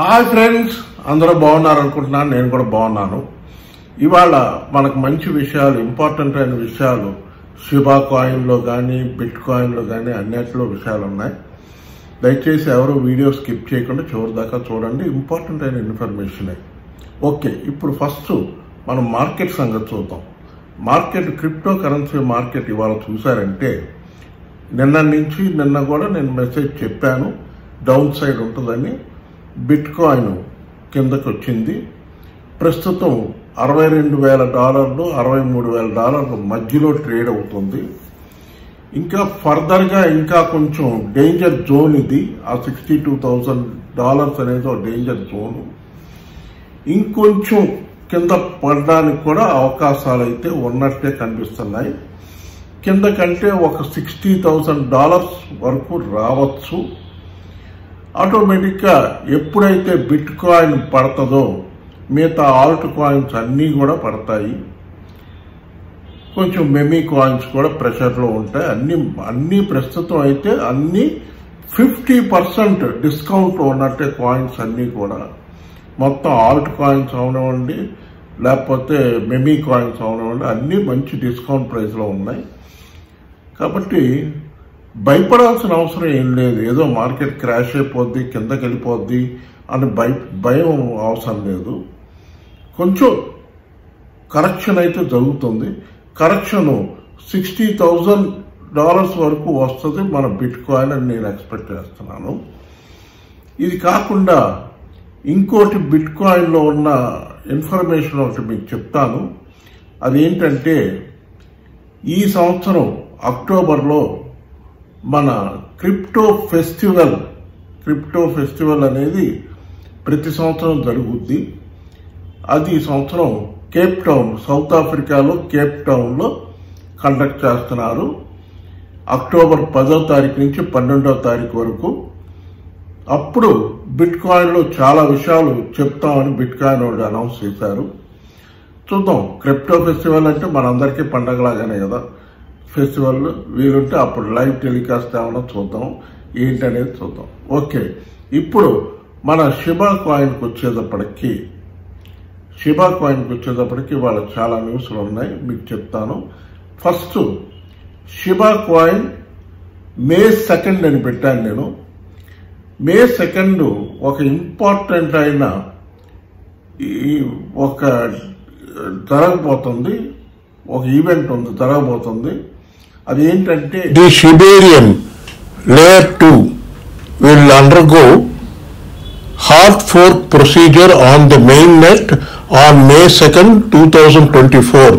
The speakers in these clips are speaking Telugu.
హాయ్ ఫ్రెండ్స్, అందరూ బాగున్నారు అనుకుంటున్నాను. నేను కూడా బాగున్నాను. ఇవాళ మనకు మంచి విషయాలు, ఇంపార్టెంట్ అయిన విషయాలు షిబా కాయిన్లో కానీ బిట్ కాయిన్లో కానీ అన్నిటిలో విషయాలు ఉన్నాయి. దయచేసి ఎవరు వీడియో స్కిప్ చేయకుండా చివరి దాకా చూడండి. ఇంపార్టెంట్ అయిన ఇన్ఫర్మేషన్. ఓకే, ఇప్పుడు ఫస్ట్ మనం మార్కెట్ సంగతి చూద్దాం. మార్కెట్, క్రిప్టో కరెన్సీ మార్కెట్ ఇవాళ చూసారంటే నిన్న కూడా నేను మెసేజ్ చెప్పాను, డౌన్ సైడ్ ఉంటుందని. బిట్ కాయిన్ కిందకి వచ్చింది. ప్రస్తుతం $62,000 $63,000 మధ్యలో ట్రేడ్ అవుతుంది. ఇంకా ఫర్దర్గా ఇంకా కొంచెం డేంజర్ జోన్ ఇది. ఆ $62,000 అనేది ఒక డేంజర్ జోన్. ఇంకొంచెం కింద పడడానికి కూడా అవకాశాలు అయితే ఉన్నట్టే కనిపిస్తున్నాయి. కింద కంటే ఒక $60,000 వరకు రావచ్చు. ఆటోమేటిక్గా ఎప్పుడైతే బిట్ కాయిన్ పడుతుందో మిగతా ఆల్ట్ కాయిన్స్ అన్నీ కూడా పడతాయి. కొంచెం మెమీ కాయిన్స్ కూడా ప్రెషర్లో ఉంటాయి. అన్ని ప్రస్తుతం అయితే అన్ని 50% డిస్కౌంట్ ఉన్నట్టే కాయిన్స్ అన్నీ కూడా. మొత్తం ఆల్ట్ కాయిన్స్ అవనివ్వండి, లేకపోతే మెమీ కాయిన్స్ అవనివ్వండి, అన్నీ మంచి డిస్కౌంట్ ప్రైస్లో ఉన్నాయి. కాబట్టి భయపడాల్సిన అవసరం ఏం లేదు. ఏదో మార్కెట్ క్రాష్ అయిపోద్ది, కిందకి వెళ్ళిపోద్ది అని భయం అవసరం లేదు. కొంచెం కరెక్షన్ అయితే జరుగుతుంది. కరెక్షన్ $60,000 వరకు వస్తుంది మన బిట్ కాయిన్ అని నేను ఎక్స్పెక్ట్ చేస్తున్నాను. ఇది కాకుండా ఇంకోటి బిట్ కాయిన్లో ఉన్న ఇన్ఫర్మేషన్ ఒకటి మీకు చెప్తాను. అదేంటంటే ఈ సంవత్సరం అక్టోబర్లో మన క్రిప్టో ఫెస్టివల్ అనేది ప్రతి సంవత్సరం జరుగుద్ది. అది ఈ సంవత్సరం కేప్ టౌన్, సౌత్ ఆఫ్రికాలో కేప్ టౌన్లో కండక్ట్ చేస్తున్నారు. అక్టోబర్ 10వ తారీఖు నుంచి 12వ తారీఖు వరకు. అప్పుడు బిట్ కాయిన్లో చాలా విషయాలు చెప్తామని బిట్ కాయిన్ వాళ్ళు అనౌన్స్ చేశారు. చూద్దాం. క్రిప్టో ఫెస్టివల్ అంటే మనందరికీ పండగలాగానే కదా ఫెస్టివల్. వీలుంటే అప్పుడు లైవ్ టెలికాస్ట్ ఏమన్నా చూద్దాం, ఏంటనేది చూద్దాం. ఓకే, ఇప్పుడు మన షిబా కాయిన్కి వచ్చేటప్పటికి వాళ్ళ చాలా న్యూస్లు ఉన్నాయి, మీకు చెప్తాను. ఫస్ట్ షిబా కాయిన్ May 2 అని పెట్టాను నేను. May 2 ఒక ఇంపార్టెంట్ అయిన ఒక జరగబోతుంది, ఒక ఈవెంట్ ఉంది, జరగబోతుంది. అది ఏంటంటే the షిబేరియన్ layer 2 will undergo hard fork procedure on the mainnet on May 2, 2024.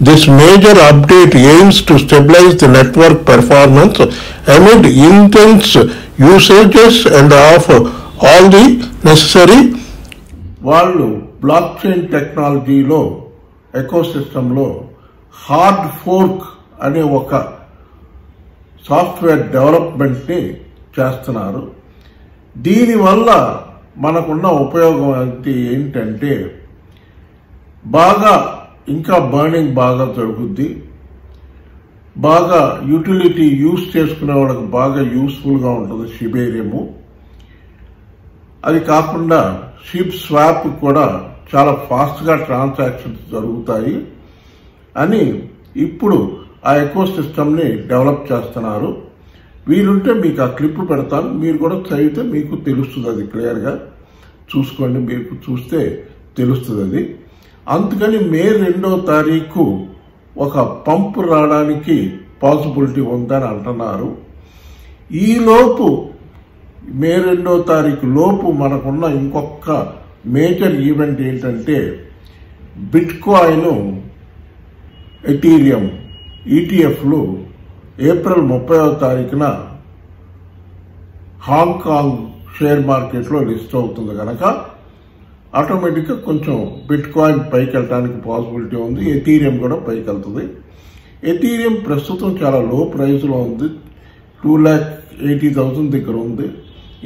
This major update aims to stabilize the network performance amid intense usages and of all the necessary. వాళ్ళు బ్లాక్ చైన్ టెక్నాలజీలో, ఎకోసిస్టంలో హార్డ్ ఫోర్క్ అనే ఒక సాఫ్ట్వేర్ డెవలప్మెంట్ని చేస్తున్నారు. దీనివల్ల మనకున్న ఉపయోగం ఏంటంటే ఇంకా బర్నింగ్ బాగా జరుగుద్ది. బాగా యూటిలిటీ యూజ్ చేసుకునే వాళ్ళకి బాగా యూస్ఫుల్గా ఉంటుంది షిబేరియము. అది కాకుండా షిప్ స్వాప్ కూడా చాలా ఫాస్ట్గా ట్రాన్సాక్షన్స్ జరుగుతాయి అని ఇప్పుడు ఆ ఎకో సిస్టమ్ని డెవలప్ చేస్తున్నారు. వీలుంటే మీకు ఆ క్లిప్ పెడతాను, మీరు కూడా చదివితే మీకు తెలుస్తుంది. అది క్లియర్గా చూసుకోండి, మీకు చూస్తే తెలుస్తుంది అది. అందుకని May 2వ తారీఖు ఒక పంప్ రావడానికి పాసిబిలిటీ ఉందని అంటున్నారు. ఈలోపు May 2వ తారీఖు లోపు మనకున్న ఇంకొక మేజర్ ఈవెంట్ ఏంటంటే బిట్ కాయిన్, ఎథీరియం ETFలు ఏప్రిల్ 30వ తారీఖున హాంకాంగ్ షేర్ మార్కెట్లో లిస్ట్ అవుతుంది కనుక ఆటోమేటిక్గా కొంచెం బిట్ కాయిన్ పైకి వెళ్ళడానికి పాసిబిలిటీ ఉంది. ఎథీరియం కూడా పైకి వెళ్తుంది. ఎథీరియం ప్రస్తుతం చాలా లో ప్రైస్లో ఉంది, 2,80,000 దగ్గర ఉంది.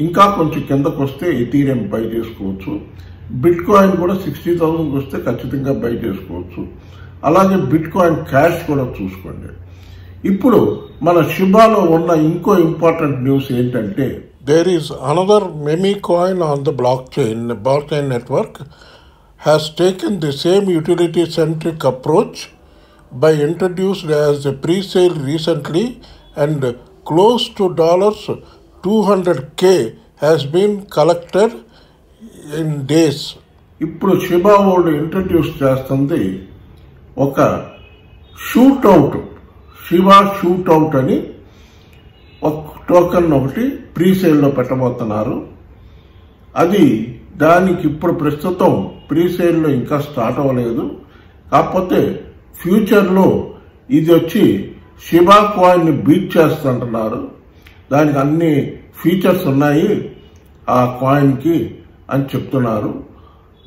ఇంకా కొంచెం కిందకు వస్తే ఎథీరియం బై చేసుకోవచ్చు. బిట్ కాయిన్ కూడా 60,000కి వస్తే ఖచ్చితంగా బై చేసుకోవచ్చు. అలాగే బిట్ కాయిన్ క్యాష్ కూడా చూసుకోండి. ఇప్పుడు మన షిబాలో ఉన్న ఇంకో ఇంపార్టెంట్ న్యూస్ ఏంటంటే there is another meme coin on the blockchain network has taken the same utility-centric approach by introduced as a pre-sale recently and close to $200K has been collected in days. ఇప్పుడు షిబా వాళ్ళు ఇంట్రడ్యూస్ చేస్తుంది ఒక షూట్అవుట్, షిబా షూట్అవుట్ అని ఒక టోకెన్ ఒకటి ప్రీసేల్లో పెట్టబోతున్నారు. అది దానికి ఇప్పుడు ప్రస్తుతం ప్రీసేల్లో ఇంకా స్టార్ట్ అవ్వలేదు. కాకపోతే ఫ్యూచర్లో ఇది వచ్చి షిబా కాయిన్ ని బీట్ చేస్తుంటున్నారు. దానికి అన్ని ఫీచర్స్ ఉన్నాయి ఆ కాయిన్ కి అని చెప్తున్నారు.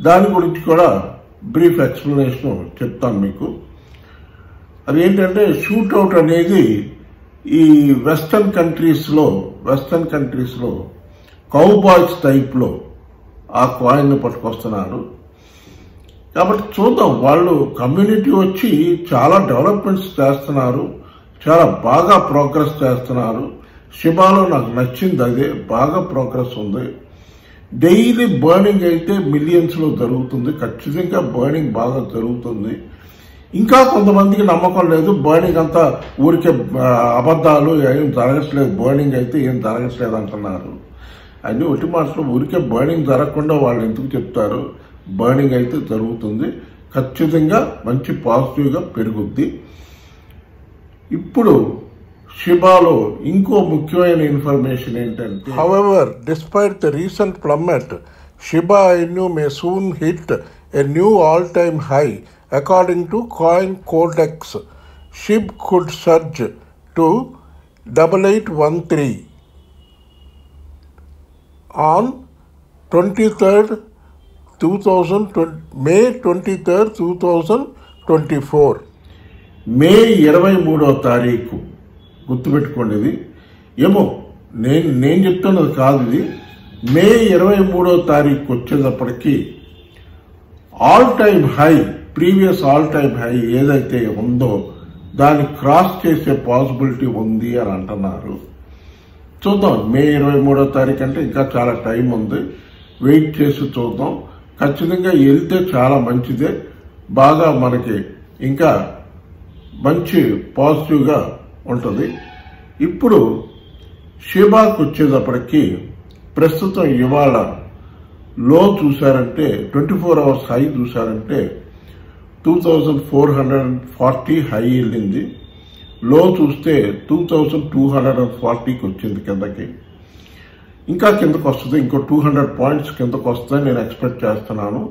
దాని గురించి కూడా బ్రీఫ్ ఎక్స్ప్లెనేషన్ చెప్తాను మీకు. అదేంటంటే షూట్అవుట్ అనేది ఈ వెస్టర్న్ కంట్రీస్ లో కౌబాయ్స్ టైప్ లో ఆ కాయిన్ ని పట్టుకొస్తున్నారు. కాబట్టి చూద్దాం, వాళ్ళు కమ్యూనిటీ వచ్చి చాలా డెవలప్మెంట్స్ చేస్తున్నారు, చాలా బాగా ప్రోగ్రెస్ చేస్తున్నారు. షిబాలో నాకు నచ్చింది అదే, బాగా ప్రోగ్రెస్ ఉంది. డైలీ బర్నింగ్ అయితే మిలియన్స్ లో జరుగుతుంది, ఖచ్చితంగా బర్నింగ్ బాగా జరుగుతుంది. ఇంకా కొంతమందికి నమ్మకం లేదు, బర్నింగ్ అంతా ఊరికే అబద్ధాలు, ఏం జరగట్లేదు, బర్నింగ్ అయితే ఏం జరగట్లేదు అంటున్నారు. అన్ని ఒట్టి మాటలు, ఊరికే బర్నింగ్ జరగకుండా వాళ్ళు ఎందుకు చెప్తారు? బర్నింగ్ అయితే జరుగుతుంది, ఖచ్చితంగా మంచి పాజిటివ్గా పెరుగుద్ది. ఇప్పుడు షిబాలో ఇంకో ముఖ్యమైన ఇన్ఫర్మేషన్ ఏంటంటే, however, despite the recent plummet, Shiba Inu may soon hit a new all-time high. According to Coin Codex, SHIB could surge to 8813 on 23rd, 2020, May 23rd, 2024. మే 23వ తారీఖు గుర్తుపెట్టుకోండి. ఇది ఏమో నేను చెప్తున్నది కాదు, ఇది మే 23వ తారీఖు వచ్చేటప్పటికి all time high, previous all time high ఏదైతే ఉందో దాన్ని క్రాస్ చేసే పాసిబిలిటీ ఉంది అని అంటున్నారు. చూద్దాం, మే 23వ తారీఖు అంటే ఇంకా చాలా టైం ఉంది, వెయిట్ చేసి చూద్దాం. ఖచ్చితంగా వెళ్తే చాలా మంచిదే, బాగా మనకి ఇంకా మంచి పాజిటివ్గా ఉంటుంది. ఇప్పుడు షిబాకు వచ్చేటప్పటికి ప్రస్తుతం ఇవాళ లో చూశారంటే 24 అవర్స్ హై చూశారంటే 2440 హై వెళ్ళింది. లో చూస్తే 2240కి వచ్చింది కిందకి. ఇంకా కిందకు వస్తుంది, ఇంకో 200 పాయింట్స్ కిందకు వస్తుందని నేను ఎక్స్పెక్ట్ చేస్తున్నాను.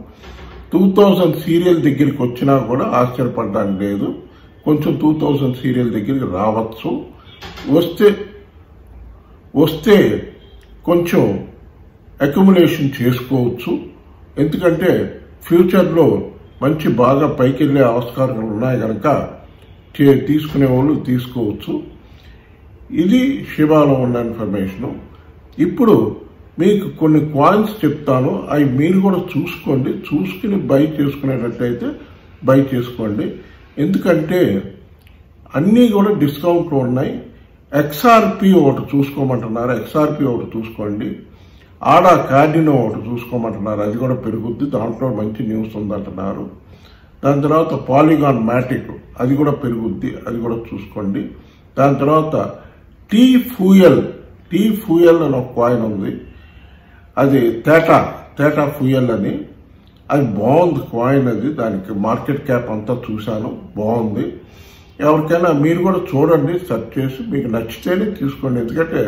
2000 సీరియల్ దగ్గరికి వచ్చినా కూడా ఆశ్చర్యపడడానికి లేదు, కొంచెం 2000 సీరియల్ దగ్గరికి రావచ్చు. వస్తే కొంచెం అక్యుములేషన్ చేసుకోవచ్చు, ఎందుకంటే ఫ్యూచర్లో మంచి బాగా పైకి వెళ్ళే ఆస్కారాలు ఉన్నాయి కనుక తీసుకునే వాళ్ళు తీసుకోవచ్చు. ఇది షిబాలో ఉన్న ఇన్ఫర్మేషన్. ఇప్పుడు మీకు కొన్ని కాయిన్స్ చెప్తాను, అవి మీరు కూడా చూసుకోండి, చూసుకుని బై చేసుకునేటట్టయితే బై చేసుకోండి. ఎందుకంటే అన్నీ కూడా డిస్కౌంట్లు ఉన్నాయి. XRP ఒకటి చూసుకోమంటున్నారు, XRP ఒకటి చూసుకోండి. ఆడా కార్డినో ఒకటి చూసుకోమంటున్నారు, అది కూడా పెరుగుద్ది, దాంట్లో మంచి న్యూస్ ఉందంటున్నారు. దాని తర్వాత పాలిగాన్ మ్యాటిక్, అది కూడా పెరుగుద్ది, అది కూడా చూసుకోండి. దాని తర్వాత టీ ఫ్యూయల్ అని ఒక కాయిన్ ఉంది, అది తేటా ఫ్యూయల్ అని, అది బాగుంది కాయిన్. అది దానికి మార్కెట్ క్యాప్ అంతా చూశాను, బాగుంది. ఎవరికైనా మీరు కూడా చూడండి, సెర్చ్ చేసి మీకు నచ్చితేనే తీసుకోండి, ఎందుకంటే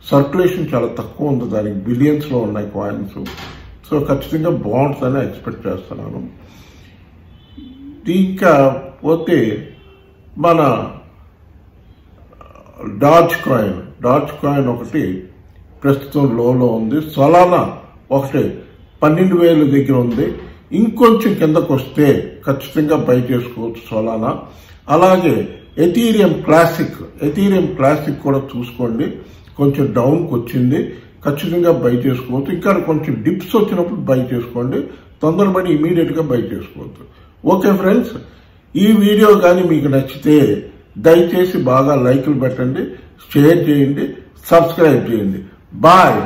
సర్క్యులేషన్ చాలా తక్కువ ఉంది, దానికి బిలియన్స్ లో ఉన్నాయి కాయిన్స్. సో ఖచ్చితంగా బాగుంటుందని ఎక్స్పెక్ట్ చేస్తున్నాను. ఇంకా పోతే మన డాజ్ కాయిన్ ఒకటి ప్రస్తుతం లోలో ఉంది. సొలానా ఒకటి 12,000 దగ్గర ఉంది, ఇంకొంచెం కిందకు వస్తే ఖచ్చితంగా బై చేసుకోవచ్చు సొలానా. అలాగే ఎథీరియం క్లాసిక్ కూడా చూసుకోండి, కొంచెం డౌన్కి వచ్చింది, ఖచ్చితంగా బై చేసుకోవచ్చు. ఇంకా కొంచెం డిప్స్ వచ్చినప్పుడు బై చేసుకోండి, తొందరపడి ఇమీడియట్ గా బై చేసుకోవద్దు. ఓకే ఫ్రెండ్స్, ఈ వీడియో కానీ మీకు నచ్చితే దయచేసి బాగా లైకులు పెట్టండి, షేర్ చేయండి, సబ్స్క్రైబ్ చేయండి. బాయ్.